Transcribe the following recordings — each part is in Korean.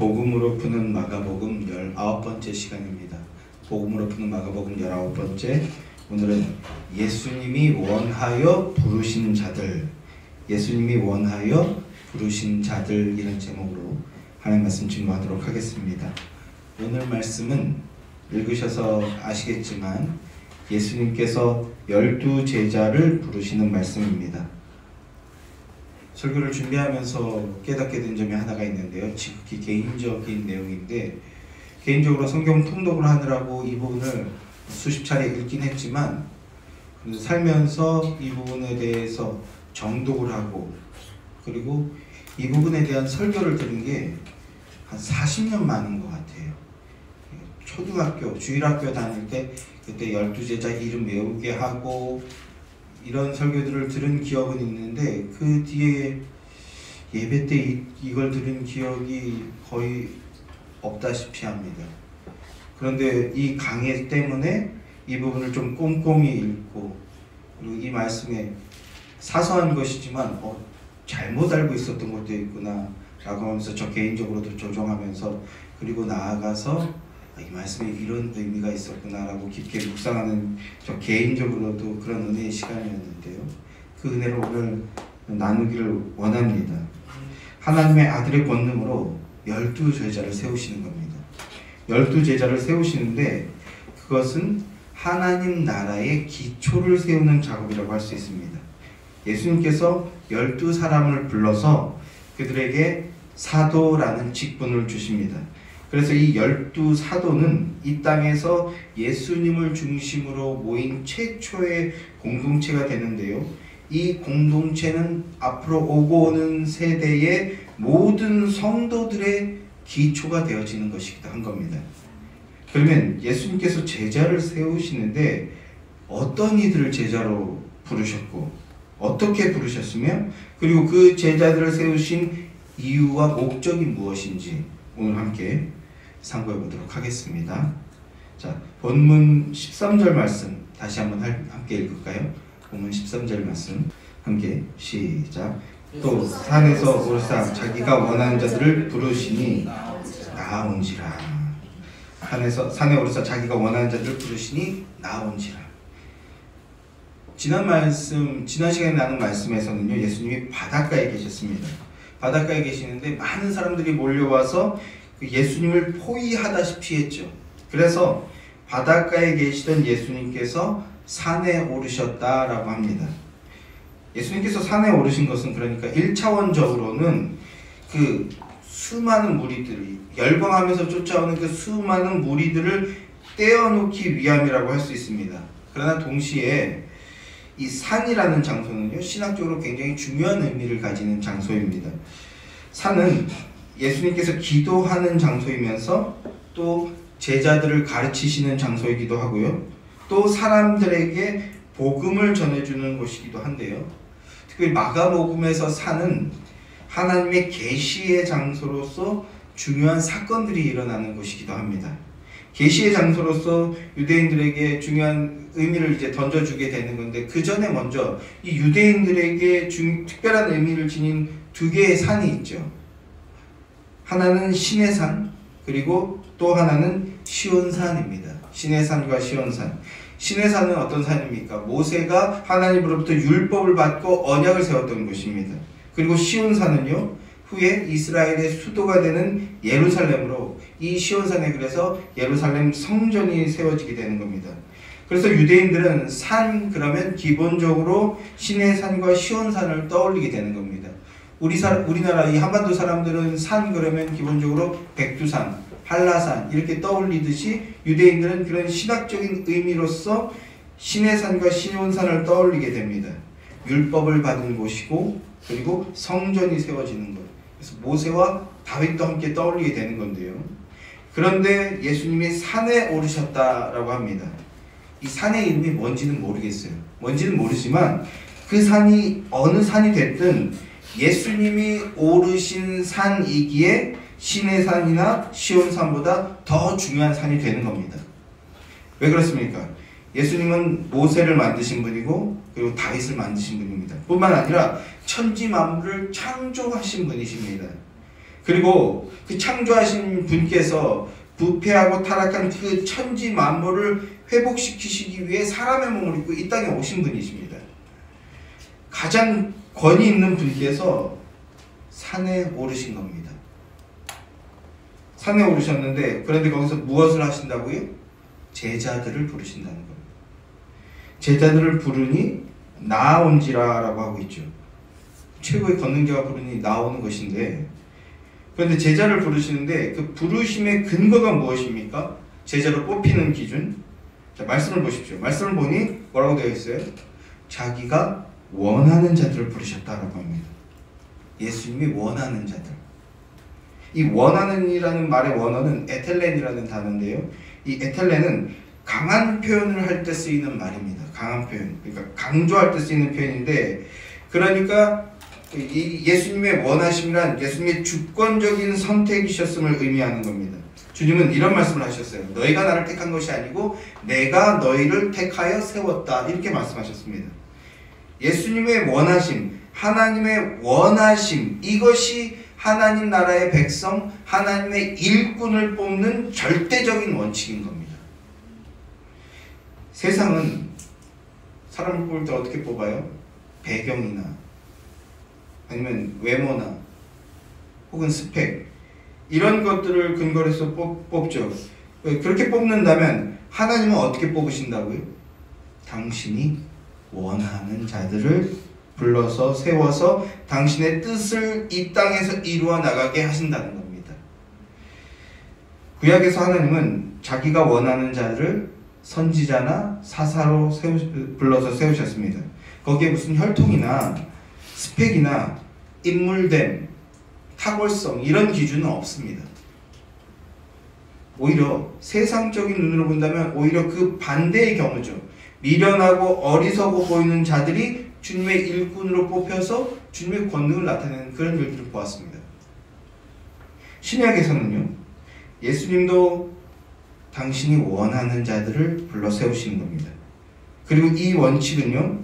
복음으로 푸는 마가복음 19번째 시간입니다. 복음으로 푸는 마가복음 19번째, 오늘은 예수님이 원하여 부르신 자들, 예수님이 원하여 부르신 자들, 이런 제목으로 하나님 말씀 증거하도록 하겠습니다. 오늘 말씀은 읽으셔서 아시겠지만 예수님께서 12제자를 부르시는 말씀입니다. 설교를 준비하면서 깨닫게 된 점이 하나가 있는데요. 지극히 개인적인 내용인데, 개인적으로 성경 통독을 하느라고 이 부분을 수십 차례 읽긴 했지만 살면서 이 부분에 대해서 정독을 하고, 그리고 이 부분에 대한 설교를 들은 게 한 40년 많은 것 같아요. 초등학교, 주일학교 다닐 때 그때 12제자 이름 외우게 하고 이런 설교들을 들은 기억은 있는데, 그 뒤에 예배 때 이걸 들은 기억이 거의 없다시피 합니다. 그런데 이 강해 때문에 이 부분을 좀 꼼꼼히 읽고, 그리고 이 말씀에 사소한 것이지만 잘못 알고 있었던 것도 있구나 라고 하면서 저 개인적으로도 조정하면서, 그리고 나아가서 이 말씀에 이런 의미가 있었구나 라고 깊게 묵상하는 저 개인적으로도 그런 은혜의 시간이었는데요. 그 은혜를 오늘 나누기를 원합니다. 하나님의 아들의 권능으로 12제자를 세우시는 겁니다. 12제자를 세우시는데 그것은 하나님 나라의 기초를 세우는 작업이라고 할 수 있습니다. 예수님께서 12사람을 불러서 그들에게 사도라는 직분을 주십니다. 그래서 이 12사도는 이 땅에서 예수님을 중심으로 모인 최초의 공동체가 되는데요. 이 공동체는 앞으로 오고 오는 세대의 모든 성도들의 기초가 되어지는 것이기도 한 겁니다. 그러면 예수님께서 제자를 세우시는데 어떤 이들을 제자로 부르셨고 어떻게 부르셨으며, 그리고 그 제자들을 세우신 이유와 목적이 무엇인지 오늘 함께 상고해 보도록 하겠습니다. 자, 본문 13절 말씀 다시 한번 함께 읽을까요? 본문 13절 말씀 함께 시작. 또 산에서 오르사 자기가 원하는 자들을 부르시니 나온지라. 산에 오르사 자기가 원하는 자들을 부르시니 나온지라. 지난 시간에 나눈 말씀에서는요, 예수님이 바닷가에 계셨습니다. 바닷가에 계시는데 많은 사람들이 몰려와서 예수님을 포위하다시피 했죠. 그래서 바닷가에 계시던 예수님께서 산에 오르셨다라고 합니다. 예수님께서 산에 오르신 것은 그러니까 1차원적으로는 그 수많은 무리들이 열광하면서 쫓아오는 그 수많은 무리들을 떼어놓기 위함이라고 할 수 있습니다. 그러나 동시에 이 산이라는 장소는요, 신학적으로 굉장히 중요한 의미를 가지는 장소입니다. 산은 예수님께서 기도하는 장소이면서 또 제자들을 가르치시는 장소이기도 하고요. 또 사람들에게 복음을 전해주는 곳이기도 한데요. 특히 마가복음에서 산은 하나님의 계시의 장소로서 중요한 사건들이 일어나는 곳이기도 합니다. 계시의 장소로서 유대인들에게 중요한 의미를 이제 던져주게 되는 건데, 그 전에 먼저 이 유대인들에게 특별한 의미를 지닌 두 개의 산이 있죠. 하나는 시내산, 그리고 또 하나는 시온산입니다. 시내산과 시온산. 시내산은 어떤 산입니까? 모세가 하나님으로부터 율법을 받고 언약을 세웠던 곳입니다. 그리고 시온산은요, 후에 이스라엘의 수도가 되는 예루살렘으로, 이 시온산에 그래서 예루살렘 성전이 세워지게 되는 겁니다. 그래서 유대인들은 산 그러면 기본적으로 시내산과 시온산을 떠올리게 되는 겁니다. 우리나라 이 한반도 사람들은 산 그러면 기본적으로 백두산, 한라산 이렇게 떠올리듯이 유대인들은 그런 신학적인 의미로서 시내산과 시온산을 떠올리게 됩니다. 율법을 받은 곳이고, 그리고 성전이 세워지는 것. 그래서 모세와 다윗도 함께 떠올리게 되는 건데요. 그런데 예수님이 산에 오르셨다라고 합니다. 이 산의 이름이 뭔지는 모르겠어요. 뭔지는 모르지만 그 산이 어느 산이 됐든 예수님이 오르신 산이기에 시내산이나 시온산보다 더 중요한 산이 되는 겁니다. 왜 그렇습니까? 예수님은 모세를 만드신 분이고, 그리고 다윗을 만드신 분입니다. 뿐만 아니라 천지 만물을 창조하신 분이십니다. 그리고 그 창조하신 분께서 부패하고 타락한 그 천지 만물을 회복시키시기 위해 사람의 몸을 입고 이 땅에 오신 분이십니다. 가장 권위 있는 분께서 산에 오르신 겁니다. 산에 오르셨는데, 그런데 거기서 무엇을 하신다고요? 제자들을 부르신다는 겁니다. 제자들을 부르니 나온지라 라고 하고 있죠. 최고의 권능자가 부르니 나오는 것인데, 그런데 제자를 부르시는데 그 부르심의 근거가 무엇입니까? 제자로 뽑히는 기준. 자, 말씀을 보십시오. 말씀을 보니 뭐라고 되어 있어요? 자기가 원하는 자들을 부르셨다라고 합니다. 예수님이 원하는 자들. 이 원하는이라는 말의 원어는 에텔렌이라는 단어인데요. 이 에텔렌은 강한 표현을 할 때 쓰이는 말입니다. 강한 표현. 그러니까 강조할 때 쓰이는 표현인데, 그러니까 이 예수님의 원하심이란 예수님의 주권적인 선택이셨음을 의미하는 겁니다. 주님은 이런 말씀을 하셨어요. 너희가 나를 택한 것이 아니고 내가 너희를 택하여 세웠다. 이렇게 말씀하셨습니다. 예수님의 원하심, 하나님의 원하심, 이것이 하나님 나라의 백성, 하나님의 일꾼을 뽑는 절대적인 원칙인 겁니다. 세상은 사람을 뽑을 때 어떻게 뽑아요? 배경이나 아니면 외모나 혹은 스펙, 이런 것들을 근거로 해서 뽑죠. 그렇게 뽑는다면 하나님은 어떻게 뽑으신다고요? 당신이 원하는 자들을 불러서 세워서 당신의 뜻을 이 땅에서 이루어 나가게 하신다는 겁니다. 구약에서 하나님은 자기가 원하는 자들을 선지자나 사사로 불러서 세우셨습니다. 거기에 무슨 혈통이나 스펙이나 인물됨, 탁월성, 이런 기준은 없습니다. 오히려 세상적인 눈으로 본다면 오히려 그 반대의 경우죠. 미련하고 어리석어 보이는 자들이 주님의 일꾼으로 뽑혀서 주님의 권능을 나타내는 그런 일들을 보았습니다. 신약에서는요, 예수님도 당신이 원하는 자들을 불러 세우시는 겁니다. 그리고 이 원칙은요,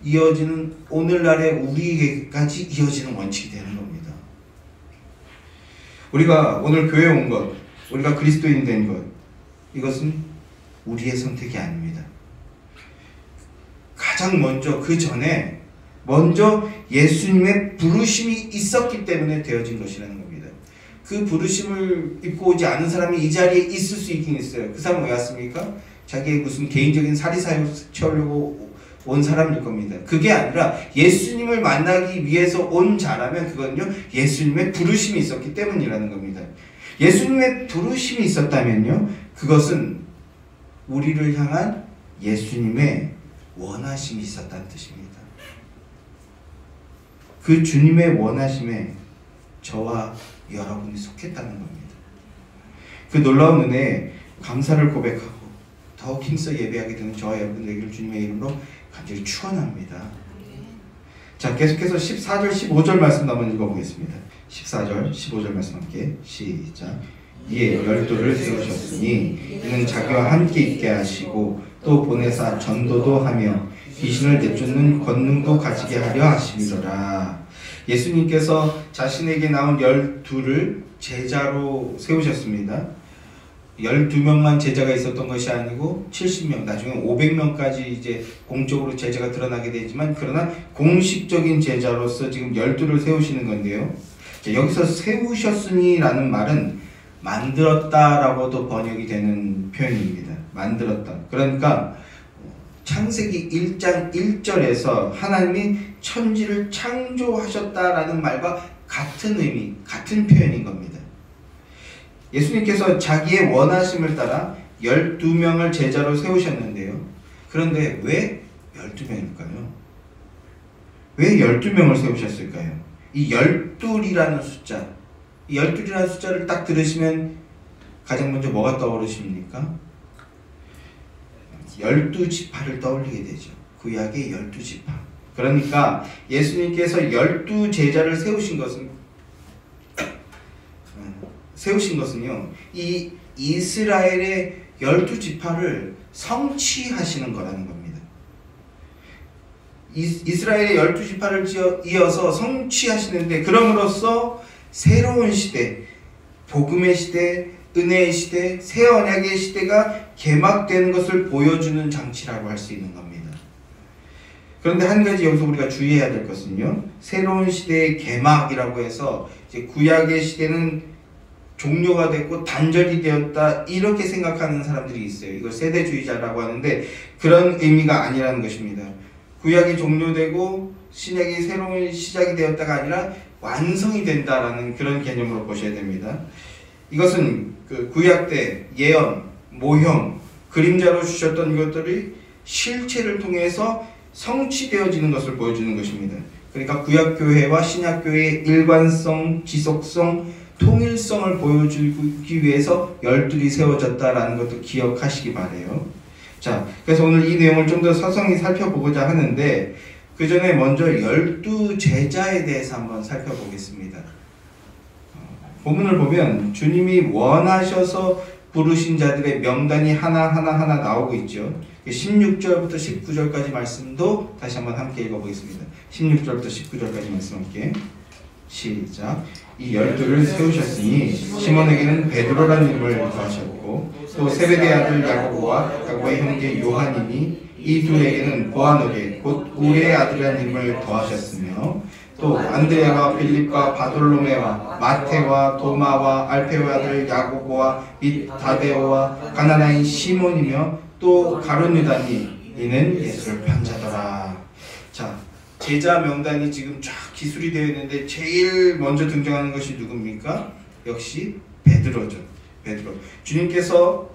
이어지는 오늘날의 우리에게까지 이어지는 원칙이 되는 겁니다. 우리가 오늘 교회에 온 것, 우리가 그리스도인 된 것, 이것은 우리의 선택이 아닙니다. 가장 먼저 그 전에 먼저 예수님의 부르심이 있었기 때문에 되어진 것이라는 겁니다. 그 부르심을 입고 오지 않은 사람이 이 자리에 있을 수 있긴 있어요. 그 사람은 왜 왔습니까? 자기의 무슨 개인적인 사리사욕 채우려고 온 사람일 겁니다. 그게 아니라 예수님을 만나기 위해서 온 자라면 그건요, 예수님의 부르심이 있었기 때문이라는 겁니다. 예수님의 부르심이 있었다면요, 그것은 우리를 향한 예수님의 원하심이 있었다는 뜻입니다. 그 주님의 원하심에 저와 여러분이 속했다는 겁니다. 그 놀라운 은혜에 감사를 고백하고 더욱 힘써 예배하게 되는 저와 여러분 되기를 주님의 이름으로 간절히 축원합니다. 자, 계속해서 14절, 15절 말씀 한번 읽어보겠습니다. 14절, 15절 말씀 함께 시작. 이에 12를 세우셨으니 이는 자기와 함께 있게 하시고 또 보내사 전도도 하며 귀신을 내쫓는 권능도 가지게 하려 하심이로라. 예수님께서 자신에게 나온 12를 제자로 세우셨습니다. 12명만 제자가 있었던 것이 아니고 70명, 나중에 500명까지 이제 공적으로 제자가 드러나게 되지만, 그러나 공식적인 제자로서 지금 12를 세우시는 건데요. 자, 여기서 세우셨으니 라는 말은 만들었다라고도 번역이 되는 표현입니다. 만들었다. 그러니까 창세기 1장 1절에서 하나님이 천지를 창조하셨다라는 말과 같은 의미, 같은 표현인 겁니다. 예수님께서 자기의 원하심을 따라 12명을 제자로 세우셨는데요. 그런데 왜 12명일까요? 왜 12명을 세우셨을까요? 이 12이라는 숫자, 이 12이라는 숫자를 딱 들으시면 가장 먼저 뭐가 떠오르십니까? 12지파를 떠올리게 되죠. 구약의 12지파. 그러니까 예수님께서 12제자를 세우신 것은요, 이 이스라엘의 12지파를 성취하시는 거라는 겁니다. 이스라엘의 12지파를 이어서 성취하시는데, 그럼으로써 새로운 시대, 복음의 시대, 은혜의 시대, 새 언약의 시대가 개막되는 것을 보여주는 장치라고 할 수 있는 겁니다. 그런데 한 가지 여기서 우리가 주의해야 될 것은요, 새로운 시대의 개막이라고 해서 이제 구약의 시대는 종료가 됐고 단절이 되었다 이렇게 생각하는 사람들이 있어요. 이걸 세대주의자라고 하는데 그런 의미가 아니라는 것입니다. 구약이 종료되고 신약이 새로운 시작이 되었다가 아니라 완성이 된다라는 그런 개념으로 보셔야 됩니다. 이것은 그 구약 때 예언, 모형, 그림자로 주셨던 것들이 실체를 통해서 성취되어지는 것을 보여주는 것입니다. 그러니까 구약교회와 신약교회의 일관성, 지속성, 통일성을 보여주기 위해서 열둘이 세워졌다라는 것도 기억하시기 바래요. 자, 그래서 오늘 이 내용을 좀 더 서성히 살펴보고자 하는데 그 전에 먼저 12 제자에 대해서 한번 살펴보겠습니다. 본문을 보면 주님이 원하셔서 부르신 자들의 명단이 하나하나 나오고 있죠. 16절부터 19절까지 말씀도 다시 한번 함께 읽어보겠습니다. 16절부터 19절까지 말씀 함께 시작. 이 12를 세우셨으니 시몬에게는 베드로라는 이름을 더하셨고 또 세베대의 아들 야고보와 야고보의 형제 요한이니 이 둘에게는 보아너게 곧 우레의 아들이라는 이름을 더하셨으며 또 안드레와 빌립과 바돌로메와 마테와 도마와 알페오의 아들 야고보와 및 다데오와 가나나인 시몬이며 또 가룟 유다니 이는 예수를 편자더라. 자, 제자 명단이 지금 쫙 기술이 되어 있는데 제일 먼저 등장하는 것이 누굽니까? 역시 베드로죠. 베드로. 주님께서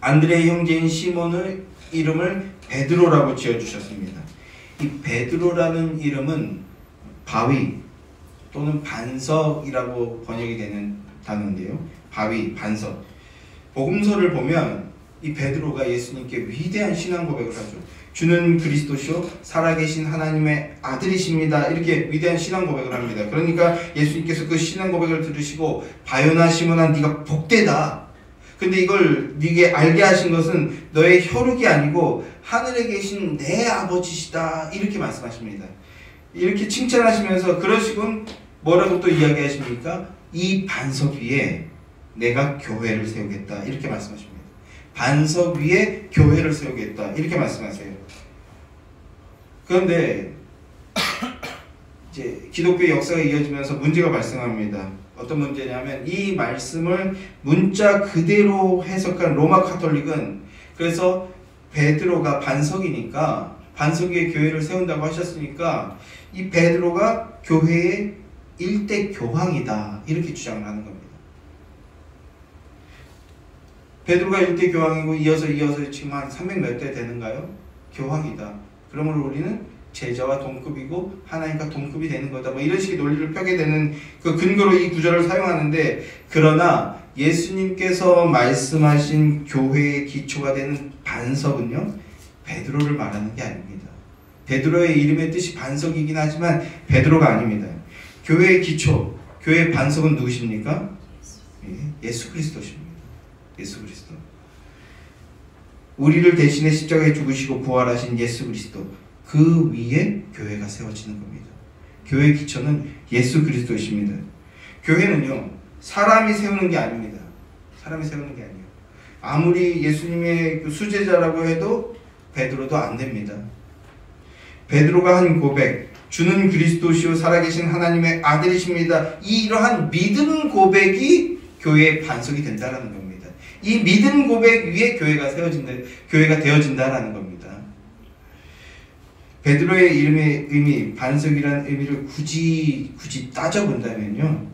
안드레의 형제인 시몬의 이름을 베드로라고 지어주셨습니다. 이 베드로라는 이름은 바위 또는 반석이라고 번역이 되는 단어인데요. 바위, 반석. 복음서를 보면 이 베드로가 예수님께 위대한 신앙 고백을 하죠. 주는 그리스도시요 살아계신 하나님의 아들이십니다. 이렇게 위대한 신앙 고백을 합니다. 그러니까 예수님께서 그 신앙 고백을 들으시고 바요나 시몬아 네가 복되다. 근데 이걸 네게 알게 하신 것은 너의 혈육이 아니고 하늘에 계신 내 아버지시다. 이렇게 말씀하십니다. 이렇게 칭찬하시면서 그러시군 뭐라고 또 이야기하십니까? 이 반석 위에 내가 교회를 세우겠다. 이렇게 말씀하십니다. 반석 위에 교회를 세우겠다. 이렇게 말씀하세요. 그런데 이제 기독교의 역사가 이어지면서 문제가 발생합니다. 어떤 문제냐면 이 말씀을 문자 그대로 해석한 로마 카톨릭은 그래서 베드로가 반석이니까 반석 위에 교회를 세운다고 하셨으니까 이 베드로가 교회의 일대 교황이다 이렇게 주장을 하는 겁니다. 베드로가 일대 교황이고 이어서 지금 한 300 몇 대 되는가요? 교황이다. 그러므로 우리는 제자와 동급이고 하나님과 동급이 되는 거다. 뭐 이런 식의 논리를 펴게 되는 그 근거로 이 구절을 사용하는데 그러나 예수님께서 말씀하신 교회의 기초가 되는 반석은요 베드로를 말하는 게 아닙니다. 베드로의 이름의 뜻이 반석이긴 하지만 베드로가 아닙니다. 교회의 기초, 교회의 반석은 누구십니까? 예수 그리스도십니다. 예수 그리스도. 우리를 대신해 십자가에 죽으시고 부활하신 예수 그리스도. 그 위에 교회가 세워지는 겁니다. 교회의 기초는 예수 그리스도이십니다. 교회는요 사람이 세우는 게 아닙니다. 사람이 세우는 게 아니에요. 아무리 예수님의 수제자라고 해도 베드로도 안 됩니다. 베드로가 한 고백, 주는 그리스도시요 살아계신 하나님의 아들이십니다. 이러한 믿음 고백이 교회의 반석이 된다라는 겁니다. 이 믿음 고백 위에 교회가 되어진다라는 겁니다. 베드로의 이름의 의미, 반석이라는 의미를 굳이 따져본다면요,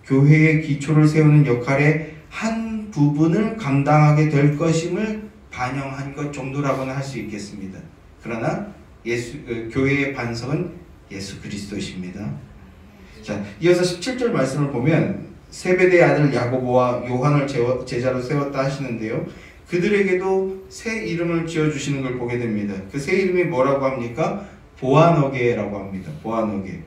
교회의 기초를 세우는 역할의 한 부분을 감당하게 될 것임을 반영한 것 정도라고는 할 수 있겠습니다. 그러나 교회의 반석은 예수 그리스도이십니다. 자, 이어서 17절 말씀을 보면 세베대의 아들 야고보와 요한을 제자로 세웠다 하시는데요. 그들에게도 새 이름을 지어주시는 걸 보게 됩니다. 그 새 이름이 뭐라고 합니까? 보아너게라고 합니다. 보아너게.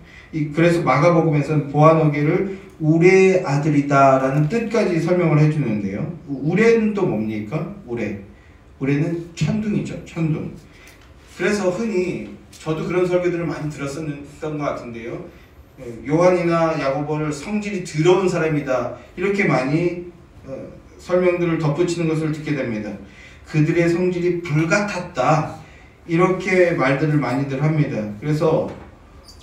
그래서 마가복음에서는 보아너게를 우레의 아들이다 라는 뜻까지 설명을 해주는데요. 우레는 또 뭡니까? 우레는 천둥이죠. 천둥. 그래서 흔히 저도 그런 설교들을 많이 들었었던 것 같은데요. 요한이나 야고보를 성질이 더러운 사람이다 이렇게 많이 설명들을 덧붙이는 것을 듣게 됩니다. 그들의 성질이 불같았다 이렇게 말들을 많이들 합니다. 그래서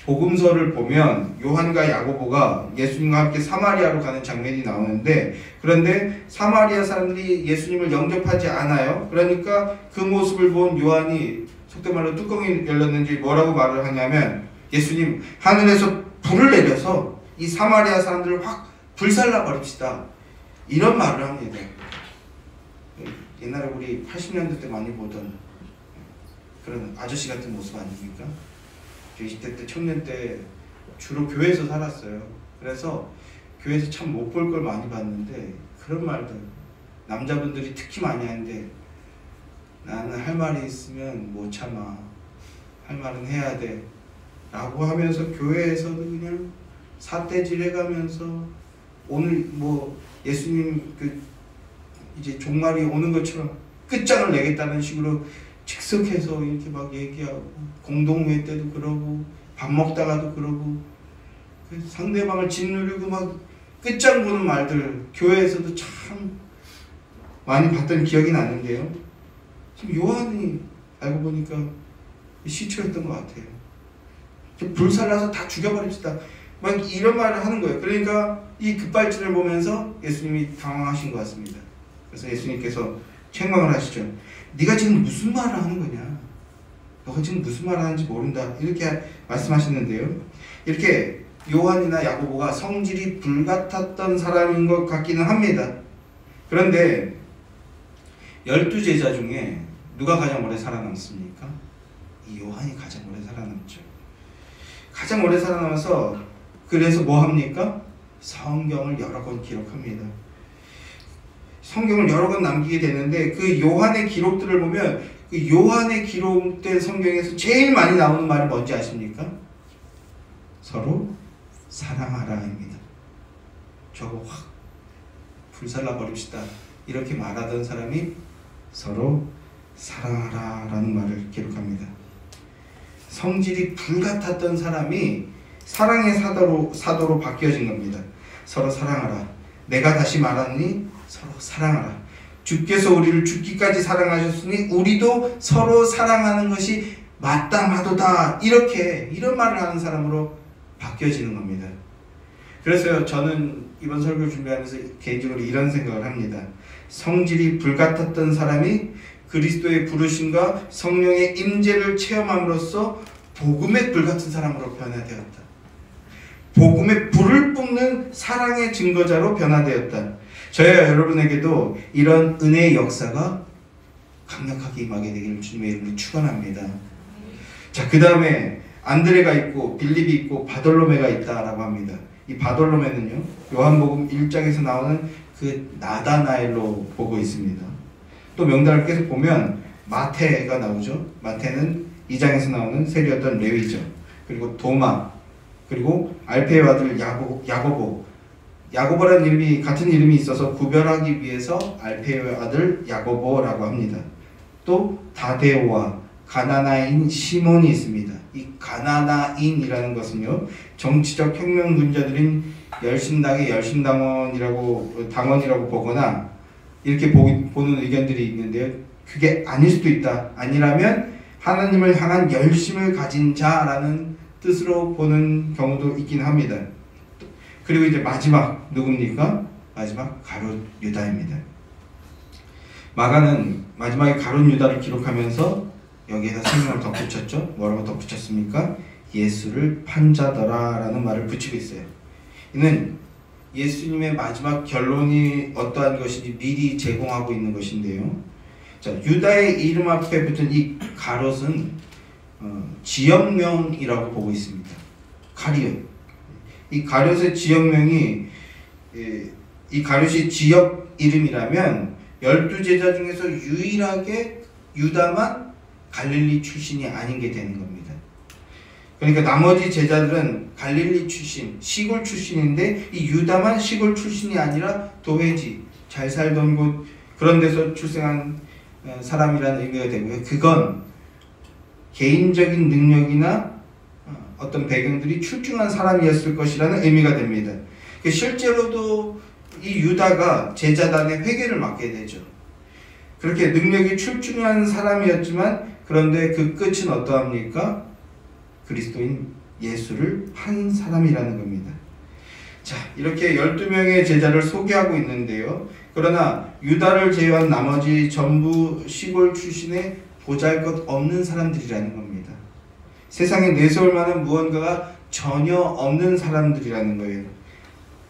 복음서를 보면 요한과 야고보가 예수님과 함께 사마리아로 가는 장면이 나오는데, 그런데 사마리아 사람들이 예수님을 영접하지 않아요. 그러니까 그 모습을 본 요한이 속된 말로 뚜껑이 열렸는지 뭐라고 말을 하냐면, 예수님 하늘에서 불을 내려서 이 사마리아 사람들을 확 불살라 버립시다 이런 말을 합니다. 옛날에 우리 80년대 때 많이 보던 그런 아저씨 같은 모습 아닙니까? 20대 때 청년 때 주로 교회에서 살았어요. 그래서 교회에서 참 못 볼 걸 많이 봤는데, 그런 말들 남자분들이 특히 많이 하는데, 나는 할 말이 있으면 못 참아, 할 말은 해야 돼 라고 하면서 교회에서도 그냥 사태질 해가면서 오늘 뭐 예수님 그 이제 종말이 오는 것처럼 끝장을 내겠다는 식으로 즉석해서 이렇게 막 얘기하고, 공동회 때도 그러고 밥 먹다가도 그러고 상대방을 짓누르고 막 끝장 보는 말들 교회에서도 참 많이 봤던 기억이 나는데요. 지금 요한이 알고 보니까 시초였던 것 같아요. 불살라서 다 죽여버립시다 막 이런 말을 하는 거예요. 그러니까 이 급발진을 보면서 예수님이 당황하신 것 같습니다. 그래서 예수님께서 책망을 하시죠. 네가 지금 무슨 말을 하는 거냐? 너가 지금 무슨 말을 하는지 모른다 이렇게 말씀하시는데요. 이렇게 요한이나 야고보가 성질이 불같았던 사람인 것 같기는 합니다. 그런데 12제자 중에 누가 가장 오래 살아남습니까? 이 요한이 가장 오래 살아남죠. 가장 오래 살아남아서 그래서 뭐 합니까? 성경을 여러 권 기록합니다. 성경을 여러 권 남기게 되는데, 그 요한의 기록들을 보면 그 요한의 기록된 성경에서 제일 많이 나오는 말이 뭔지 아십니까? 서로 사랑하라입니다. 저거 확 불살라 버립시다 이렇게 말하던 사람이 서로 사랑하라라는 말을 기록합니다. 성질이 불같았던 사람이 사랑의 사도로 바뀌어진 겁니다. 서로 사랑하라. 내가 다시 말하니 서로 사랑하라. 주께서 우리를 죽기까지 사랑하셨으니 우리도 서로 사랑하는 것이 마땅하도다. 이런 말을 하는 사람으로 바뀌어지는 겁니다. 그래서 저는 이번 설교를 준비하면서 개인적으로 이런 생각을 합니다. 성질이 불같았던 사람이 그리스도의 부르심과 성령의 임재를 체험함으로써 복음의 불 같은 사람으로 변화되었다. 복음의 불을 뿜는 사랑의 증거자로 변화되었다. 저희와 여러분에게도 이런 은혜의 역사가 강력하게 임하게 되기를 주님의 이름으로 축원합니다. 자, 그 다음에 안드레가 있고 빌립이 있고 바돌로메가 있다라고 합니다. 이 바돌로메는요, 요한복음 1장에서 나오는 그 나다나엘로 보고 있습니다. 또 명단을 계속 보면 마태가 나오죠. 마태는 2장에서 나오는 세리였던 레위죠. 그리고 도마, 그리고 알페의 아들 야고보라는 이름이 같은 이름이 있어서 구별하기 위해서 알페의 아들 야고보라고 합니다. 또 다데오와 가나나인 시몬이 있습니다. 이 가나나인이라는 것은요, 정치적 혁명군자들인 열심당의 당원이라고 보거나 이렇게 보는 의견들이 있는데요. 그게 아닐 수도 있다. 아니라면 하나님을 향한 열심을 가진 자라는 뜻으로 보는 경우도 있긴 합니다. 그리고 이제 마지막 누굽니까? 마지막 가룟 유다입니다. 마가는 마지막에 가룟 유다를 기록하면서 여기에다 설명을 덧붙였죠. 뭐라고 덧붙였습니까? 예수를 판자더라 라는 말을 붙이고 있어요. 이는 예수님의 마지막 결론이 어떠한 것인지 미리 제공하고 있는 것인데요. 자, 유다의 이름 앞에 붙은 이 가롯은 지역명이라고 보고 있습니다. 가리옷. 이 가롯의 지역명이, 이 가롯이 지역 이름이라면 12제자 중에서 유일하게 유다만 갈릴리 출신이 아닌 게 되는 겁니다. 그러니까 나머지 제자들은 갈릴리 출신, 시골 출신인데 이 유다만 시골 출신이 아니라 도회지, 잘 살던 곳, 그런 데서 출생한 사람이라는 의미가 되고요. 그건 개인적인 능력이나 어떤 배경들이 출중한 사람이었을 것이라는 의미가 됩니다. 실제로도 이 유다가 제자단의 회개를 맡게 되죠. 그렇게 능력이 출중한 사람이었지만 그런데 그 끝은 어떠합니까? 그리스도인 예수를 한 사람이라는 겁니다. 자, 이렇게 12명의 제자를 소개하고 있는데요. 그러나 유다를 제외한 나머지 전부 시골 출신의 보잘것없는 사람들이라는 겁니다. 세상에 내세울 만한 무언가가 전혀 없는 사람들이라는 거예요.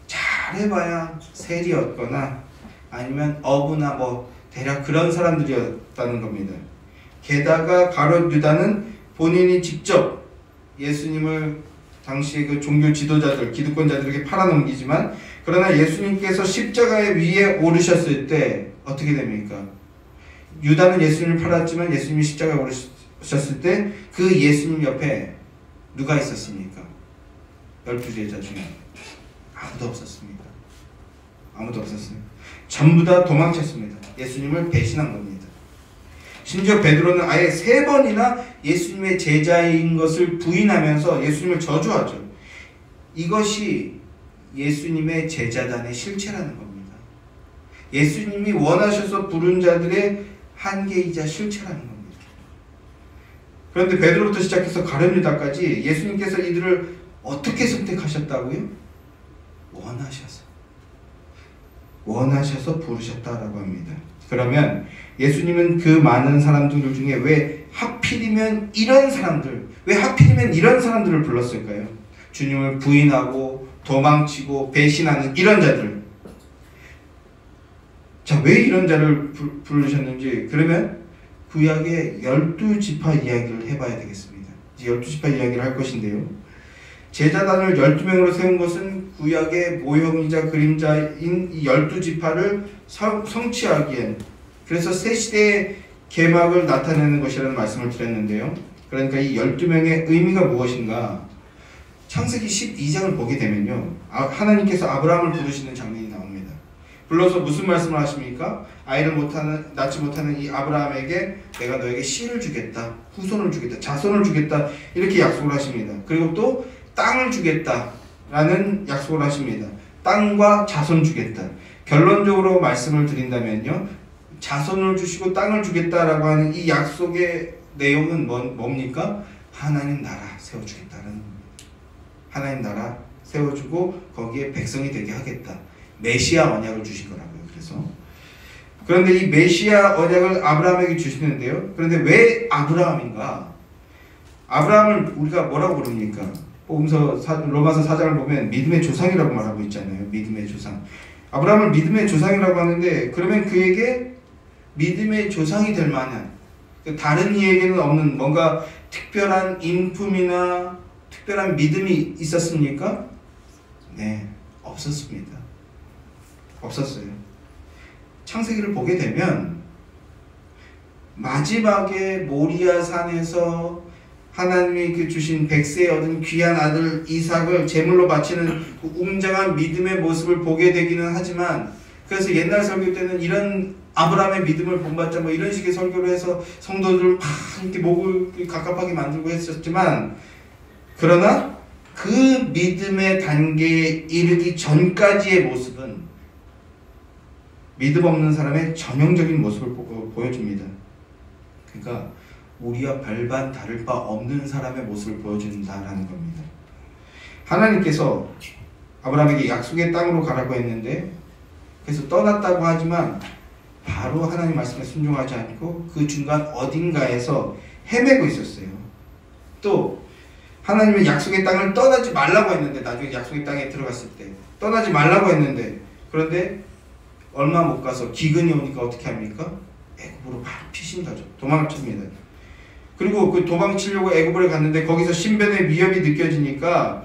잘해봐야 셀이었거나 아니면 어부나 대략 그런 사람들이었다는 겁니다. 게다가 가룟 유다는 본인이 직접 예수님을 당시 그 종교 지도자들, 기득권자들에게 팔아넘기지만 그러나 예수님께서 십자가에 위에 오르셨을 때 어떻게 됩니까? 유다는 예수님을 팔았지만 예수님이 십자가에 오르셨을 때 그 예수님 옆에 누가 있었습니까? 12제자 중에 아무도 없었습니다. 아무도 없었어요. 전부 다 도망쳤습니다. 예수님을 배신한 겁니다. 심지어 베드로는 아예 3번이나 예수님의 제자인 것을 부인하면서 예수님을 저주하죠. 이것이 예수님의 제자단의 실체라는 겁니다. 예수님이 원하셔서 부른 자들의 한계이자 실체라는 겁니다. 그런데 베드로부터 시작해서 가룟 유다까지 예수님께서 이들을 어떻게 선택하셨다고요? 원하셔서 부르셨다라고 합니다. 그러면 예수님은 그 많은 사람들 중에 왜 하필이면 이런 사람들을 불렀을까요? 주님을 부인하고 도망치고 배신하는 이런 자들. 자, 왜 이런 자를 부르셨는지, 그러면 구약의 12지파 이야기를 해봐야 되겠습니다. 이제 12지파 이야기를 할 것인데요. 제자단을 12명으로 세운 것은 구약의 모형이자 그림자인 이 12지파를 성취하기엔, 그래서 새 시대의 개막을 나타내는 것이라는 말씀을 드렸는데요. 그러니까 이 12명의 의미가 무엇인가? 창세기 12장을 보게 되면요, 하나님께서 아브라함을 부르시는 장면이 나옵니다. 불러서 무슨 말씀을 하십니까? 아이를 낳지 못하는 이 아브라함에게 내가 너에게 씨를 주겠다, 후손을 주겠다, 자손을 주겠다, 이렇게 약속을 하십니다. 그리고 또 땅을 주겠다라는 약속을 하십니다. 땅과 자손 주겠다. 결론적으로 말씀을 드린다면요, 자손을 주시고 땅을 주겠다라고 하는 이 약속의 내용은 뭡니까? 하나님 나라 세워주겠다는 겁니다. 하나님 나라 세워주고 거기에 백성이 되게 하겠다. 메시아 언약을 주신 거라고요. 그런데 이 메시아 언약을 아브라함에게 주시는데요. 그런데 왜 아브라함인가? 아브라함을 우리가 뭐라고 부릅니까? 로마서 4장을 보면 믿음의 조상이라고 말하고 있잖아요. 믿음의 조상. 아브라함을 믿음의 조상이라고 하는데, 그러면 그에게 믿음의 조상이 될 만한, 다른 이에게는 없는 뭔가 특별한 인품이나 특별한 믿음이 있었습니까? 네, 없었습니다. 없었어요. 창세기를 보게 되면 마지막에 모리아 산에서 하나님이 주신 백세에 얻은 귀한 아들 이삭을 제물로 바치는 그 웅장한 믿음의 모습을 보게 되기는 하지만, 그래서 옛날 설교 때는 이런 아브라함의 믿음을 본받자 이런 식의 설교를 해서 성도들을 막 이렇게 목을 갑갑하게 만들고 했었지만, 그러나 그 믿음의 단계에 이르기 전까지의 모습은 믿음 없는 사람의 전형적인 모습을 보여줍니다. 그러니까 우리와 별반 다를 바 없는 사람의 모습을 보여준다라는 겁니다. 하나님께서 아브라함에게 약속의 땅으로 가라고 했는데, 그래서 떠났다고 하지만 바로 하나님 말씀에 순종하지 않고 그 중간 어딘가에서 헤매고 있었어요. 또 하나님은 약속의 땅을 떠나지 말라고 했는데, 나중에 약속의 땅에 들어갔을 때 떠나지 말라고 했는데, 그런데 얼마 못 가서 기근이 오니까 어떻게 합니까? 애굽으로 바로 피신가죠. 도망칩니다. 그리고 그 도망치려고 애굽으로 갔는데 거기서 신변의 위협이 느껴지니까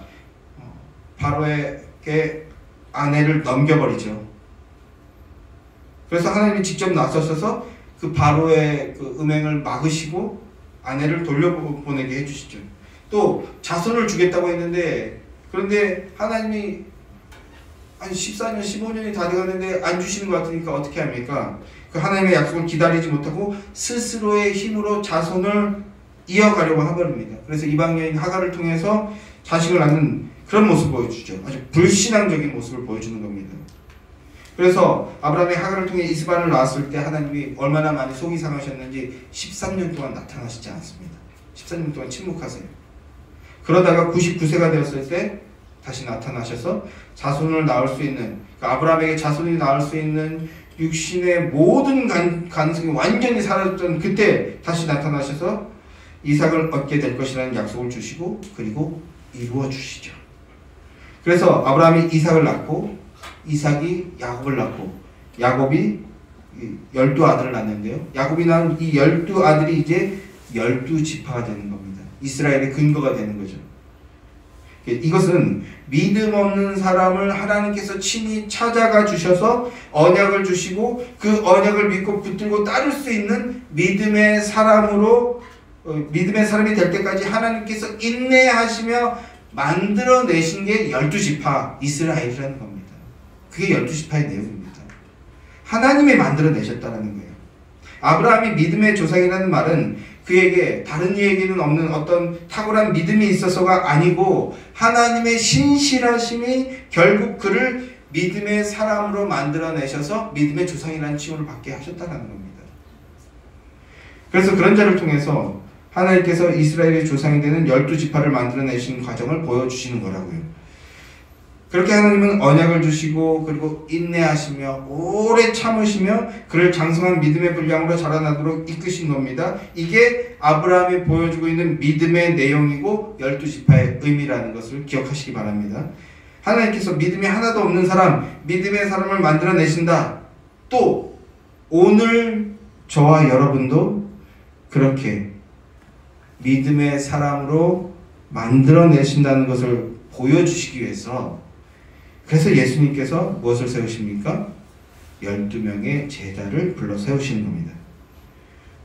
바로에게 아내를 넘겨버리죠. 그래서 하나님이 직접 나서셔서 그 바로의 그 음행을 막으시고 아내를 돌려보내게 해주시죠. 또 자손을 주겠다고 했는데, 그런데 하나님이 한 14년, 15년이 다 돼가는데 안 주시는 것 같으니까 어떻게 합니까? 그 하나님의 약속을 기다리지 못하고 스스로의 힘으로 자손을 이어가려고 해버립니다. 그래서 이방 여인 하갈을 통해서 자식을 낳는 그런 모습을 보여주죠. 아주 불신앙적인 모습을 보여주는 겁니다. 그래서 아브라함이 하갈을 통해 이스마엘을 낳았을 때 하나님이 얼마나 많이 속이 상하셨는지 13년 동안 나타나시지 않습니다. 13년 동안 침묵하세요. 그러다가 99세가 되었을 때 다시 나타나셔서 자손을 낳을 수 있는, 그러니까 아브라함에게 자손이 낳을 수 있는 육신의 모든 가능성이 완전히 사라졌던 그때 다시 나타나셔서 이삭을 얻게 될 것이라는 약속을 주시고 그리고 이루어 주시죠. 그래서 아브라함이 이삭을 낳고 이삭이 야곱을 낳고 야곱이 12아들을 낳는데요. 야곱이 낳은 이 12아들이 이제 12지파가 되는 겁니다. 이스라엘의 근거가 되는 거죠. 이것은 믿음 없는 사람을 하나님께서 친히 찾아가 주셔서 언약을 주시고 그 언약을 믿고 붙들고 따를 수 있는 믿음의 사람으로 믿음의 사람이 될 때까지 하나님께서 인내하시며 만들어내신 게 12지파 이스라엘이라는 겁니다. 그게 12지파의 내용입니다. 하나님이 만들어내셨다는 거예요. 아브라함이 믿음의 조상이라는 말은 그에게 다른 이에게는 없는 어떤 탁월한 믿음이 있어서가 아니고 하나님의 신실하심이 결국 그를 믿음의 사람으로 만들어내셔서 믿음의 조상이라는 칭호를 받게 하셨다는 겁니다. 그래서 그런 자를 통해서 하나님께서 이스라엘의 조상이 되는 12지파를 만들어내신 과정을 보여주시는 거라고요. 그렇게 하나님은 언약을 주시고 그리고 인내하시며 오래 참으시며 그를 장성한 믿음의 분량으로 자라나도록 이끄신 겁니다. 이게 아브라함이 보여주고 있는 믿음의 내용이고 12지파의 의미라는 것을 기억하시기 바랍니다. 하나님께서 믿음이 하나도 없는 사람, 믿음의 사람을 만들어내신다. 또 오늘 저와 여러분도 그렇게 믿음의 사람으로 만들어내신다는 것을 보여주시기 위해서 그래서 예수님께서 무엇을 세우십니까? 12명의 제자를 불러 세우시는 겁니다.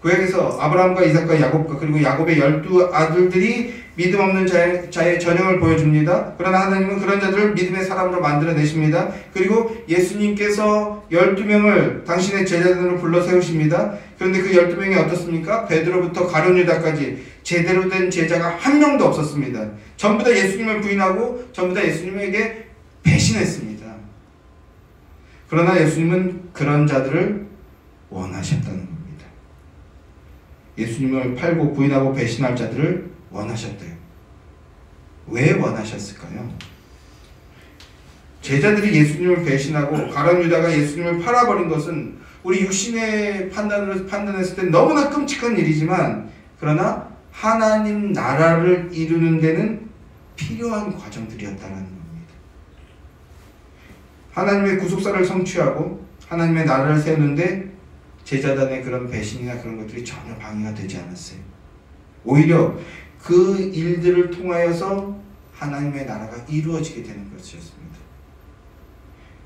구약에서 아브라함과 이삭과 야곱과 그리고 야곱의 12아들들이 믿음 없는 자의 전형을 보여줍니다. 그러나 하나님은 그런 자들을 믿음의 사람으로 만들어내십니다. 그리고 예수님께서 12명을 당신의 제자들로 불러 세우십니다. 그런데 그 12명이 어떻습니까? 베드로부터 가룟 유다까지 제대로 된 제자가 한 명도 없었습니다. 전부 다 예수님을 부인하고 전부 다 예수님에게 배신했습니다. 그러나 예수님은 그런 자들을 원하셨다는 겁니다. 예수님을 팔고 부인하고 배신할 자들을 원하셨대요. 왜 원하셨을까요? 제자들이 예수님을 배신하고 가룟 유다가 예수님을 팔아버린 것은 우리 육신의 판단으로 판단했을 때 너무나 끔찍한 일이지만 그러나 하나님 나라를 이루는 데는 필요한 과정들이었다는 겁니다. 하나님의 구속사를 성취하고 하나님의 나라를 세우는데 제자단의 그런 배신이나 그런 것들이 전혀 방해가 되지 않았어요. 오히려 그 일들을 통하여서 하나님의 나라가 이루어지게 되는 것이었습니다.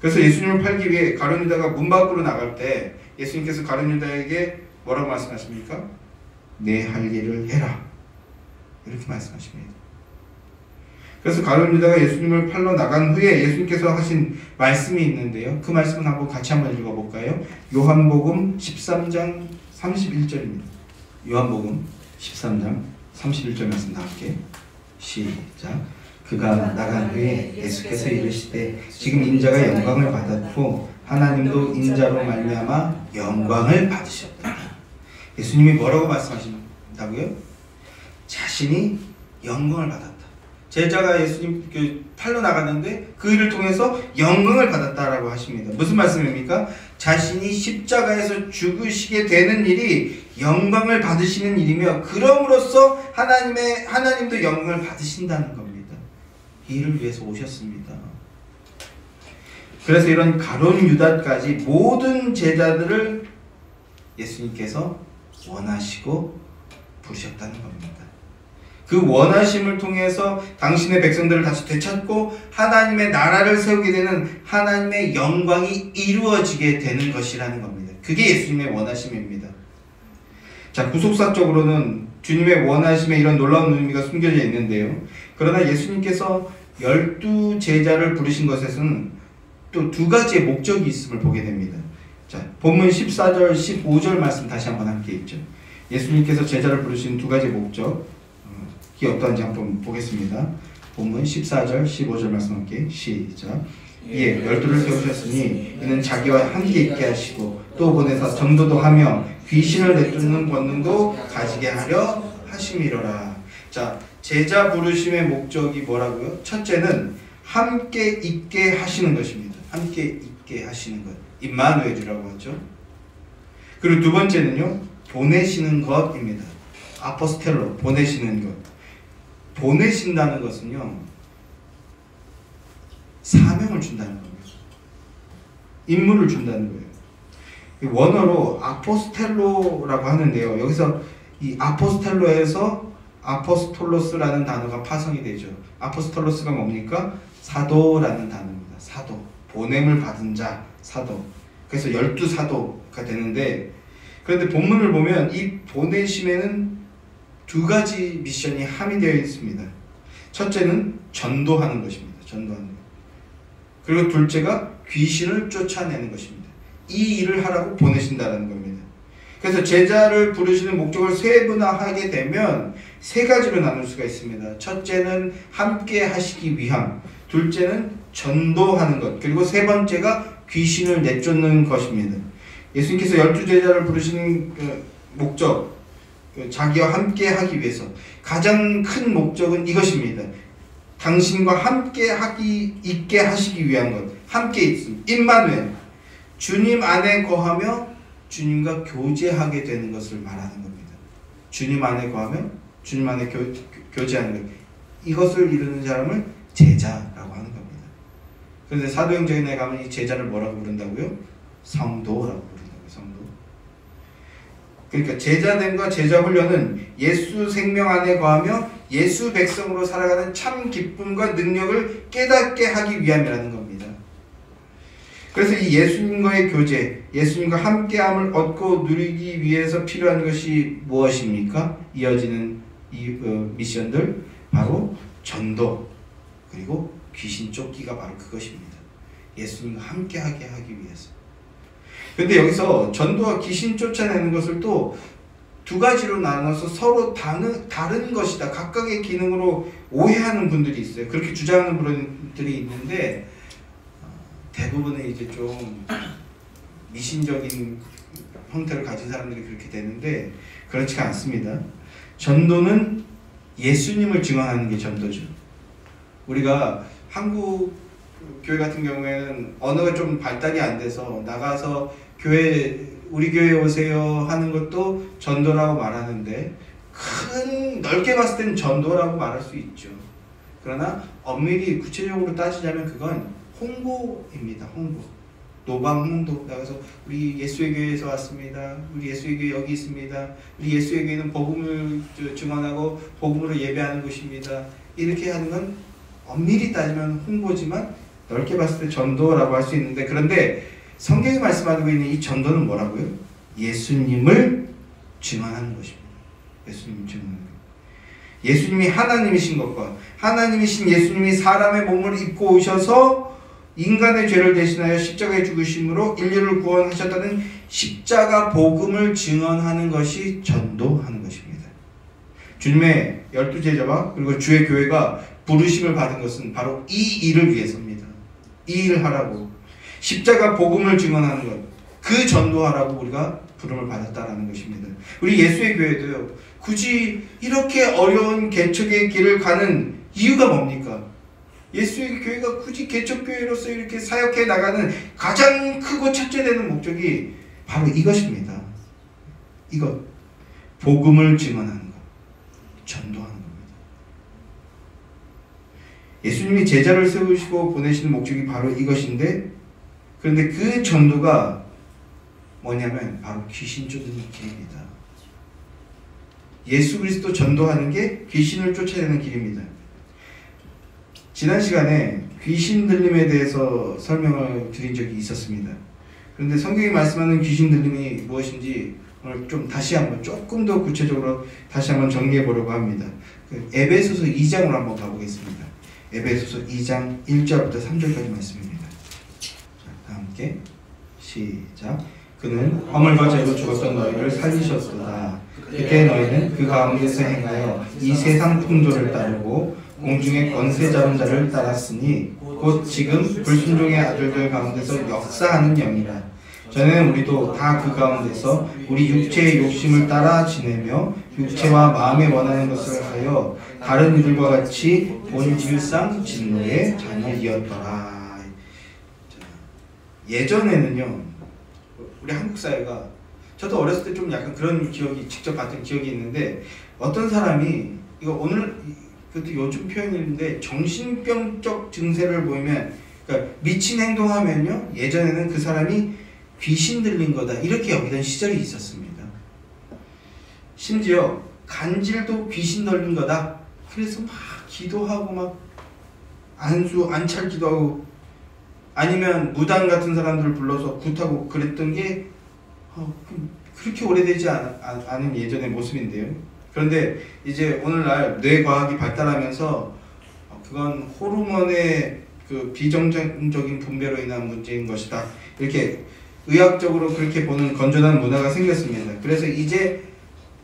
그래서 예수님을 팔기 위해 가룟 유다가 문 밖으로 나갈 때 예수님께서 가룟 유다에게 뭐라고 말씀하십니까? 내 할 일을 해라. 이렇게 말씀하십니다. 그래서 가룟 유다가 예수님을 팔러 나간 후에 예수님께서 하신 말씀이 있는데요. 그 말씀은 같이 한번 읽어볼까요? 요한복음 13장 31절입니다. 요한복음 13장 31절 말씀 다 함께 시작. 그가 나간 후에 예수께서 이르시되 지금 인자가 영광을 받았고 하나님도 인자로 말미암아 영광을 받으셨다. 예수님이 뭐라고 말씀하신다고요? 자신이 영광을 받았다. 제자가 예수님 팔러 나갔는데 그 일을 통해서 영광을 받았다라고 하십니다. 무슨 말씀입니까? 자신이 십자가에서 죽으시게 되는 일이 영광을 받으시는 일이며 그럼으로써 하나님도 영광을 받으신다는 겁니다. 이 일을 위해서 오셨습니다. 그래서 이런 가룟 유다까지 모든 제자들을 예수님께서 원하시고 부르셨다는 겁니다. 그 원하심을 통해서 당신의 백성들을 다시 되찾고 하나님의 나라를 세우게 되는 하나님의 영광이 이루어지게 되는 것이라는 겁니다. 그게 예수님의 원하심입니다. 자, 구속사적으로는 주님의 원하심에 이런 놀라운 의미가 숨겨져 있는데요. 그러나 예수님께서 12제자를 부르신 것에서는 또 두 가지의 목적이 있음을 보게 됩니다. 자, 본문 14절, 15절 말씀 다시 한번 함께 읽죠. 예수님께서 제자를 부르신 두 가지 목적, 이게 어떠한지 한번 보겠습니다. 본문 14절, 15절 말씀 함께 시작. 이에 열두를 세우셨으니 이는 자기와 함께 있게 하시고 또 보내사 전도도 하며 귀신을 내쫓는 권능도 가지게 하려 하심이로라. 자, 제자 부르심의 목적이 뭐라고요? 첫째는 함께 있게 하시는 것입니다. 함께 있게 하시는 것, 임마누엘이라고 하죠. 그리고 두 번째는요, 보내시는 것입니다. 아포스텔로, 보내시는 것. 보내신다는 것은요, 사명을 준다는 겁니다. 임무를 준다는 거예요. 원어로 아포스텔로라고 하는데요, 여기서 이 아포스텔로에서 아포스톨로스라는 단어가 파생이 되죠. 아포스톨로스가 뭡니까? 사도라는 단어입니다. 사도, 보냄을 받은 자, 사도. 그래서 12사도가 되는데, 그런데 본문을 보면 이 보내심에는 두 가지 미션이 함의되어 있습니다. 첫째는 전도하는 것입니다. 전도하는 것. 그리고 둘째가 귀신을 쫓아내는 것입니다. 이 일을 하라고 보내신다는 겁니다. 그래서 제자를 부르시는 목적을 세분화하게 되면 세 가지로 나눌 수가 있습니다. 첫째는 함께 하시기 위함, 둘째는 전도하는 것, 그리고 세 번째가 귀신을 내쫓는 것입니다. 예수님께서 12제자를 부르시는 목적, 자기와 함께 하기 위해서 가장 큰 목적은 이것입니다. 당신과 함께 있게 하시기 위한 것, 함께 있음, 임마누엘, 주님 안에 거하며 주님과 교제하게 되는 것을 말하는 겁니다. 주님 안에 거하며 주님 안에 교제하는 것, 이것을 이루는 사람을 제자라고 하는 겁니다. 그런데 사도행전에 가면 이 제자를 뭐라고 부른다고요? 성도라고 부른다고요. 성도. 그러니까 제자됨과 제자훈련은 예수 생명 안에 거하며 예수 백성으로 살아가는 참 기쁨과 능력을 깨닫게 하기 위함이라는 겁니다. 그래서 이 예수님과의 교제, 예수님과 함께함을 얻고 누리기 위해서 필요한 것이 무엇입니까? 이어지는 이 미션들, 바로 전도, 그리고 귀신 쫓기가 바로 그것입니다. 예수님과 함께하게 하기 위해서. 그런데 여기서 전도와 귀신 쫓아내는 것을 또 두 가지로 나눠서 서로 다른 것이다, 각각의 기능으로 오해하는 분들이 있어요. 그렇게 주장하는 분들이 있는데, 대부분은 이제 좀 미신적인 형태를 가진 사람들이 그렇게 되는데, 그렇지가 않습니다. 전도는 예수님을 증언하는 게 전도죠. 우리가 한국 교회 같은 경우에는 언어가 좀 발달이 안 돼서 나가서 우리 교회에 오세요 하는 것도 전도라고 말하는데, 넓게 봤을 때는 전도라고 말할 수 있죠. 그러나 엄밀히 구체적으로 따지자면 그건 홍보입니다. 홍보. 노방 홍보. 나가서 우리 예수의 교회에서 왔습니다. 우리 예수의 교회 여기 있습니다. 우리 예수의 교회는 복음을 증언하고 복음으로 예배하는 곳입니다. 이렇게 하는 건 엄밀히 따지면 홍보지만 넓게 봤을 때 전도라고 할 수 있는데, 그런데 성경이 말씀하고 있는 이 전도는 뭐라고요? 예수님을 증언하는 것입니다. 예수님을 증언하는 것. 예수님이 하나님이신 것과 하나님이신 예수님이 사람의 몸을 입고 오셔서 인간의 죄를 대신하여 십자가에 죽으심으로 인류를 구원하셨다는 십자가 복음을 증언하는 것이 전도하는 것입니다. 주님의 12제자와 그리고 주의 교회가 부르심을 받은 것은 바로 이 일을 위해서입니다. 이 일을 하라고, 십자가 복음을 증언하는 것, 그 전도하라고 우리가 부름을 받았다라는 것입니다. 우리 예수의 교회도요, 굳이 이렇게 어려운 개척의 길을 가는 이유가 뭡니까? 예수의 교회가 굳이 개척교회로서 이렇게 사역해 나가는 가장 크고 첫째 되는 목적이 바로 이것입니다. 이것, 복음을 증언하는 것, 전도하는 겁니다. 예수님이 제자를 세우시고 보내시는 목적이 바로 이것인데, 그런데 그 전도가 뭐냐면 바로 귀신 쫓는 길입니다. 예수 그리스도 전도하는 게 귀신을 쫓아내는 길입니다. 지난 시간에 귀신 들림에 대해서 설명을 드린 적이 있었습니다. 그런데 성경이 말씀하는 귀신 들림이 무엇인지 오늘 좀 다시 한번 조금 더 구체적으로 다시 한번 정리해 보려고 합니다. 에베소서 2장으로 한번 가보겠습니다. 에베소서 2장 1절부터 3절까지 말씀입니다. 자, 다 함께 시작. 그는 허물과 죄로 죽었던 너희를 살리셨도다. 그때 너희는 그 가운데서 행하여 이 세상 풍조를 따르고 공중의 권세 잡은 자를 따랐으니 곧 지금 불순종의 아들들 가운데서 역사하는 영이라. 전에는 우리도 다 그 가운데서 우리 육체의 욕심을 따라 지내며 육체와 마음에 원하는 것을 하여 다른 이들과 같이 본질상 진노의 자녀이었더라. 예전에는요, 우리 한국 사회가, 저도 어렸을 때 좀 약간 그런 기억이, 직접 봤던 기억이 있는데, 어떤 사람이, 이거 오늘 그것도 요즘 표현인데, 정신병적 증세를 보이면, 그러니까 미친 행동하면요, 예전에는 그 사람이 귀신 들린 거다 이렇게 여기던 시절이 있었습니다. 심지어 간질도 귀신 들린 거다. 그래서 막 기도하고 막 안찰 기도하고, 아니면 무당 같은 사람들 불러서 굿하고 그랬던 게 그렇게 오래되지 않은 예전의 모습인데요. 그런데 이제 오늘날 뇌과학이 발달하면서 그건 호르몬의 그 비정상적인 분배로 인한 문제인 것이다, 이렇게 의학적으로 그렇게 보는 건전한 문화가 생겼습니다. 그래서 이제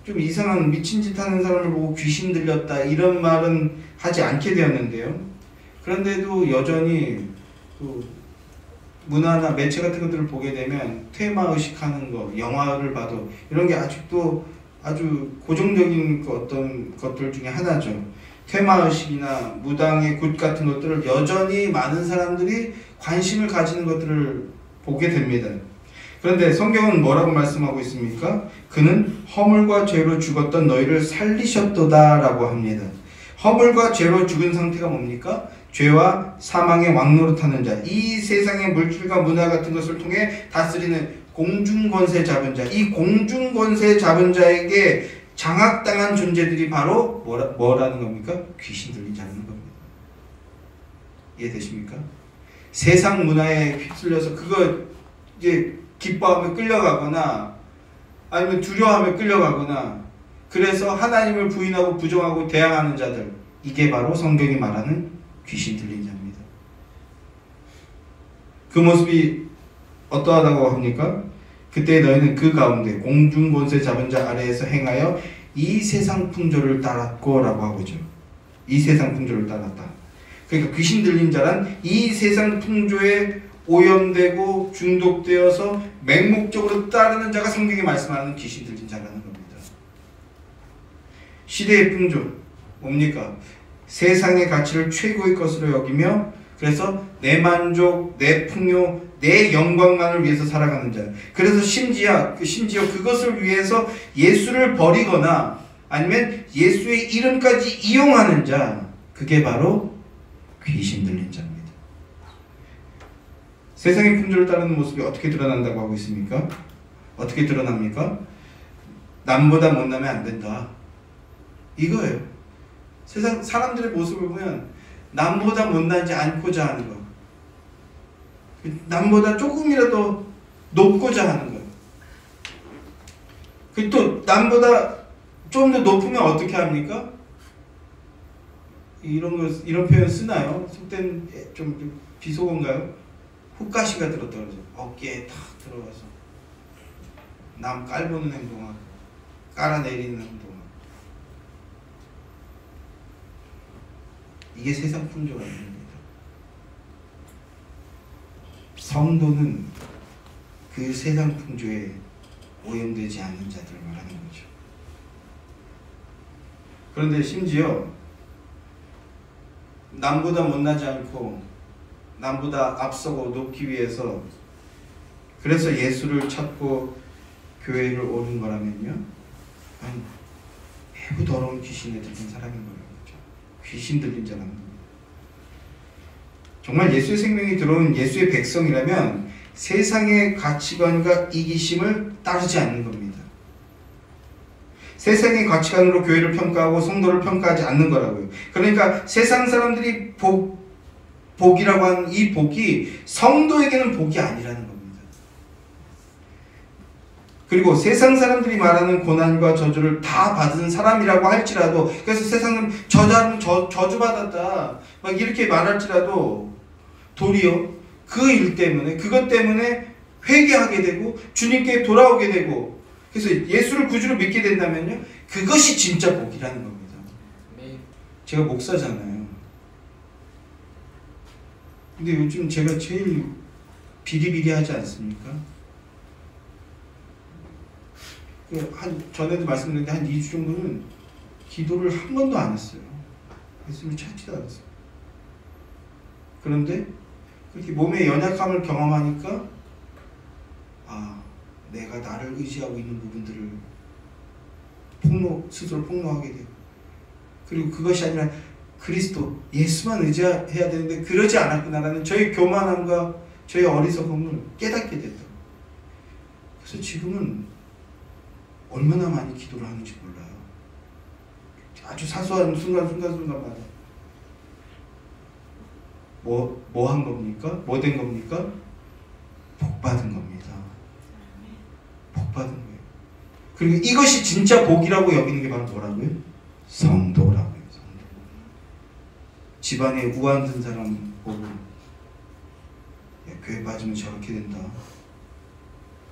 좀 이상한 미친 짓 하는 사람을 보고 귀신 들렸다 이런 말은 하지 않게 되었는데요. 그런데도 여전히 그 문화나 매체 같은 것들을 보게 되면 퇴마의식하는 거, 영화를 봐도 이런 게 아직도 아주 고정적인 어떤 것들 중에 하나죠. 퇴마의식이나 무당의 굿 같은 것들을 여전히 많은 사람들이 관심을 가지는 것들을 보게 됩니다. 그런데 성경은 뭐라고 말씀하고 있습니까? 그는 허물과 죄로 죽었던 너희를 살리셨도다 라고 합니다. 허물과 죄로 죽은 상태가 뭡니까? 죄와 사망의 왕노릇하는 자, 이 세상의 물질과 문화 같은 것을 통해 다스리는 공중권세 잡은 자, 이 공중권세 잡은 자에게 장악당한 존재들이 바로 뭐라는 겁니까? 귀신 들린 자라는 겁니다. 이해되십니까? 세상 문화에 휩쓸려서 그거 이제 기뻐하며 끌려가거나 아니면 두려워하며 끌려가거나, 그래서 하나님을 부인하고 부정하고 대항하는 자들, 이게 바로 성경이 말하는 귀신 들린 자입니다. 그 모습이 어떠하다고 합니까? 그때 너희는 그 가운데 공중권세 잡은 자 아래에서 행하여 이 세상 풍조를 따랐고 라고 하고죠. 이 세상 풍조를 따랐다. 그러니까 귀신 들린 자란 이 세상 풍조에 오염되고 중독되어서 맹목적으로 따르는 자가 성경이 말씀하는 귀신 들린 자라는 겁니다. 시대의 풍조 뭡니까? 세상의 가치를 최고의 것으로 여기며, 그래서 내 만족, 내 풍요, 내 영광만을 위해서 살아가는 자. 그래서 심지어 그것을 위해서 예수를 버리거나 아니면 예수의 이름까지 이용하는 자, 그게 바로 귀신 들린 자입니다. 세상의 풍조를 따르는 모습이 어떻게 드러난다고 하고 있습니까? 어떻게 드러납니까? 남보다 못나면 안 된다, 이거예요. 세상 사람들의 모습을 보면 남보다 못나지 않고자 하는 거, 남보다 조금이라도 높고자 하는 거, 또 남보다 좀 더 높으면 어떻게 합니까? 이런 표현 쓰나요? 속된 좀 비속어인가요? 훅가시가 들어떨어져 어깨에 탁 들어가서 남 깔보는 행동하고 깔아내리는 행동하고, 이게 세상 풍조가 아닙니다. 성도는 그 세상 풍조에 오염되지 않는 자들을 말하는 거죠. 그런데 심지어 남보다 못나지 않고 남보다 앞서고 높기 위해서, 그래서 예수를 찾고 교회를 오는 거라면요, 매우 더러운 귀신에 들린 사람인 거죠. 귀신 들린 자라는 겁니다. 정말 예수의 생명이 들어온 예수의 백성이라면 세상의 가치관과 이기심을 따르지 않는 겁니다. 세상의 가치관으로 교회를 평가하고 성도를 평가하지 않는 거라고요. 그러니까 세상 사람들이 복이라고 하는 이 복이 성도에게는 복이 아니라는 겁니다. 그리고 세상 사람들이 말하는 고난과 저주를 다 받은 사람이라고 할지라도, 그래서 세상은 저주받았다 막 이렇게 말할지라도, 도리어 그 일 때문에, 그것 때문에 회개하게 되고 주님께 돌아오게 되고, 그래서 예수를 구주로 믿게 된다면요, 그것이 진짜 복이라는 겁니다. 제가 목사잖아요. 근데 요즘 제가 제일 비리비리하지 않습니까? 전에도 말씀드렸는데 한 2주 정도는 기도를 한 번도 안 했어요. 예수님을 찾지도 않았어요. 그런데 그렇게 몸의 연약함을 경험하니까 내가 나를 의지하고 있는 부분들을 스스로 폭로하게 돼요. 그리고 그것이 아니라 그리스도, 예수만 의지해야 되는데 그러지 않았구나라는 저의 교만함과 저의 어리석음을 깨닫게 됐다. 그래서 지금은 얼마나 많이 기도를 하는지 몰라요. 아주 사소한 순간순간마다 뭐 한 겁니까? 뭐 된 겁니까? 복 받은 겁니다. 복 받은 거예요. 그리고 이것이 진짜 복이라고 여기는 게 바로 뭐라고요? 성도라고요. 성도. 집안에 우한 든 사람 보고 교회 빠지면 저렇게 된다.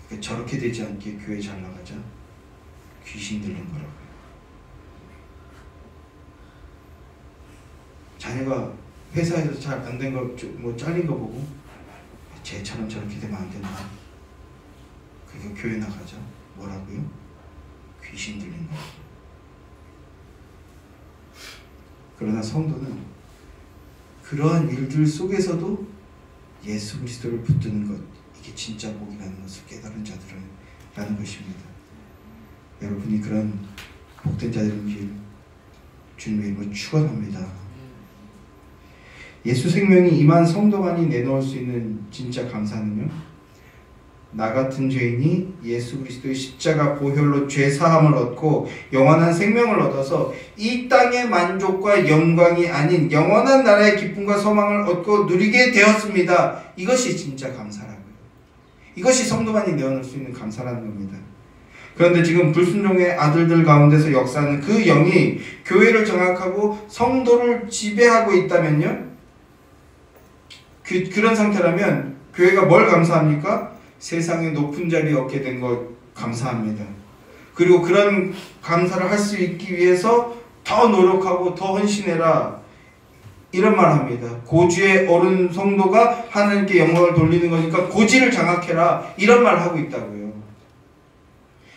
그러니까 저렇게 되지 않게 교회 잘 나가자. 귀신 들린 거라고요. 자녀가 회사에서 잘 안 된 거, 뭐 잘린 거 보고 쟤처럼 저렇게 되면 안 된다. 그러니까 교회 나가자. 뭐라고요? 귀신 들린 거. 그러나 성도는 그러한 일들 속에서도 예수 그리스도를 붙드는 것, 이게 진짜 복이라는 것을 깨달은 자들이라는 것입니다. 여러분이 그런 복된 자들이길 주님의 이름으로 축원합니다. 예수 생명이 임한 성도만이 내놓을 수 있는 진짜 감사는요, 나 같은 죄인이 예수 그리스도의 십자가 보혈로 죄 사함을 얻고 영원한 생명을 얻어서 이 땅의 만족과 영광이 아닌 영원한 나라의 기쁨과 소망을 얻고 누리게 되었습니다. 이것이 진짜 감사라고요. 이것이 성도만이 내어놓을 수 있는 감사라는 겁니다. 그런데 지금 불순종의 아들들 가운데서 역사하는 그 영이 교회를 장악하고 성도를 지배하고 있다면요, 그런 상태라면 교회가 뭘 감사합니까? 세상의 높은 자리에 얻게 된 것 감사합니다. 그리고 그런 감사를 할 수 있기 위해서 더 노력하고 더 헌신해라, 이런 말 합니다. 고지에 오른 성도가 하나님께 영광을 돌리는 거니까 고지를 장악해라, 이런 말 하고 있다고요.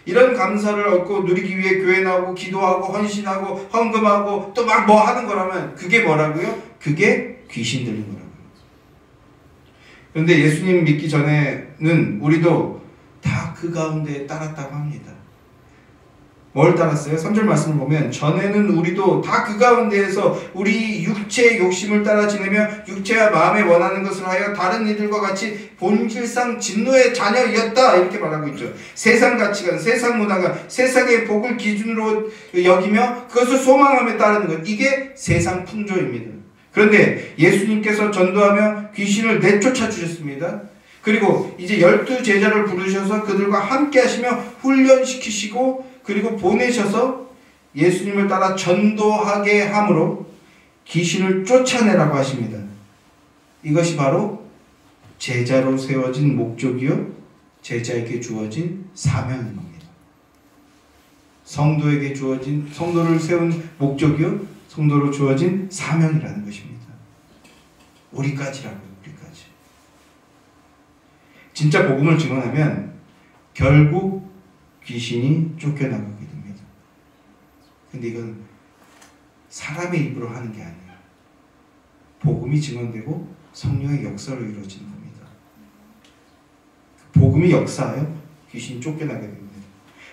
이런 감사를 얻고 누리기 위해 교회 나오고 기도하고 헌신하고 헌금하고 또 막 뭐 하는 거라면 그게 뭐라고요? 그게 귀신 들린 거라고요. 그런데 예수님 믿기 전에는 우리도 다 그 가운데 따랐다고 합니다. 뭘 따랐어요? 3절 말씀을 보면 전에는 우리도 다 그 가운데에서 우리 육체의 욕심을 따라 지내며 육체와 마음에 원하는 것을 하여 다른 이들과 같이 본질상 진노의 자녀이었다, 이렇게 말하고 있죠. 세상 가치관, 세상 문화가 세상의 복을 기준으로 여기며 그것을 소망하며 따르는 것, 이게 세상 풍조입니다. 그런데 예수님께서 전도하며 귀신을 내쫓아 주셨습니다. 그리고 이제 12제자를 부르셔서 그들과 함께 하시며 훈련시키시고 그리고 보내셔서 예수님을 따라 전도하게 함으로 귀신을 쫓아내라고 하십니다. 이것이 바로 제자로 세워진 목적이요, 제자에게 주어진 사명인 겁니다. 성도에게 주어진, 성도를 세운 목적이요, 성도로 주어진 사명이라는 것입니다. 우리까지라고요. 우리까지. 진짜 복음을 증언하면 결국 귀신이 쫓겨나가게 됩니다. 근데 이건 사람의 입으로 하는 게 아니에요. 복음이 증언되고 성령의 역사로 이루어지는 겁니다. 복음이 역사하여 귀신이 쫓겨나게 됩니다.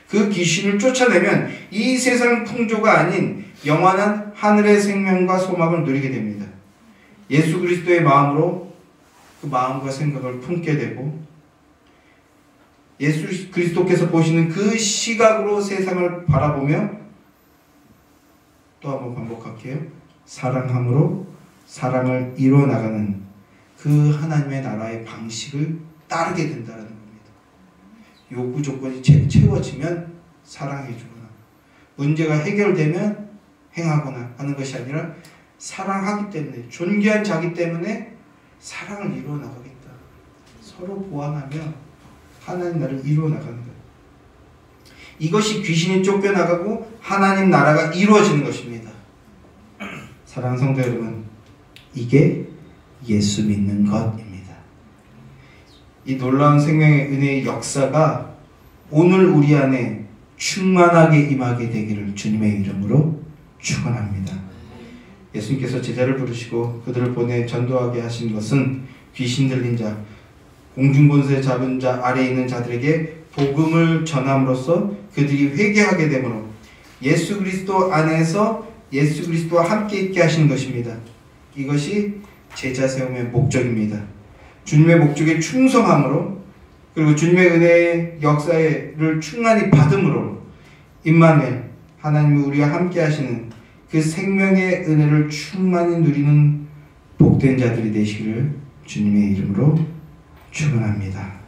그 귀신을 쫓아내면 이 세상 풍조가 아닌 영원한 하늘의 생명과 소망을 누리게 됩니다. 예수 그리스도의 마음으로 그 마음과 생각을 품게 되고 예수 그리스도께서 보시는 그 시각으로 세상을 바라보며 또 한번 반복할게요. 사랑함으로 사랑을 이루어나가는 그 하나님의 나라의 방식을 따르게 된다는 겁니다. 요구 조건이 채워지면 사랑해주거나 문제가 해결되면 행하거나 하는 것이 아니라 사랑하기 때문에, 존귀한 자기 때문에 사랑을 이루어나가겠다. 서로 보완하며 하나님 나라를 이루어 나가는 거예요. 이것이 귀신이 쫓겨나가고 하나님 나라가 이루어지는 것입니다. 사랑하는 성도 여러분, 이게 예수 믿는 것입니다. 이 놀라운 생명의 은혜의 역사가 오늘 우리 안에 충만하게 임하게 되기를 주님의 이름으로 축원합니다. 예수님께서 제자를 부르시고 그들을 보내 전도하게 하신 것은 귀신 들린 자, 공중권세 잡은 자 아래에 있는 자들에게 복음을 전함으로써 그들이 회개하게 되므로 예수 그리스도 안에서 예수 그리스도와 함께 있게 하시는 것입니다. 이것이 제자 세움의 목적입니다. 주님의 목적에 충성함으로, 그리고 주님의 은혜의 역사를 충만히 받음으로 임마누엘, 하나님이 우리와 함께 하시는 그 생명의 은혜를 충만히 누리는 복된 자들이 되시기를 주님의 이름으로 축원합니다.